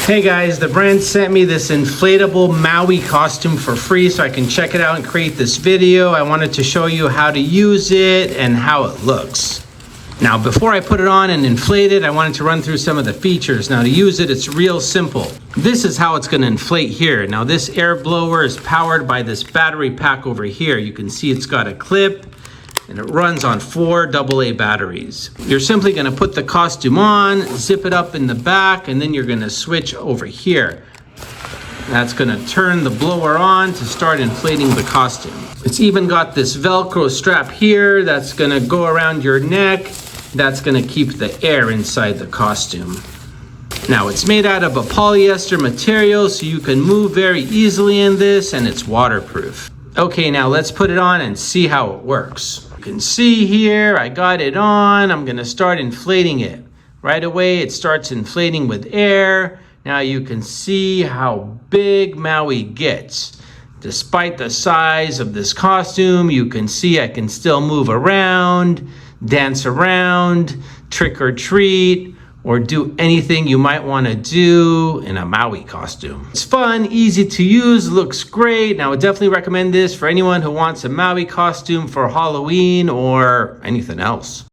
Hey guys, the brand sent me this inflatable Maui costume for free so I can check it out and create this video. I wanted to show you how to use it and how it looks. Now, before I put it on and inflate it, I wanted to run through some of the features. Now, to use it, it's real simple. This is how it's going to inflate here. Now, this air blower is powered by this battery pack over here. You can see it's got a clip and it runs on 4 AA batteries. You're simply going to put the costume on, zip it up in the back, and then you're going to switch over here. That's going to turn the blower on to start inflating the costume. It's even got this Velcro strap here that's going to go around your neck. That's going to keep the air inside the costume. Now, it's made out of a polyester material, so you can move very easily in this, and it's waterproof. Okay, now let's put it on and see how it works. You can see here, I got it on. I'm going to start inflating it. Right away, it starts inflating with air. Now you can see how big Maui gets. Despite the size of this costume, you can see I can still move around, dance around, trick or treat, or do anything you might want to do in a Maui costume. It's fun, easy to use, looks great. Now, I would definitely recommend this for anyone who wants a Maui costume for Halloween or anything else.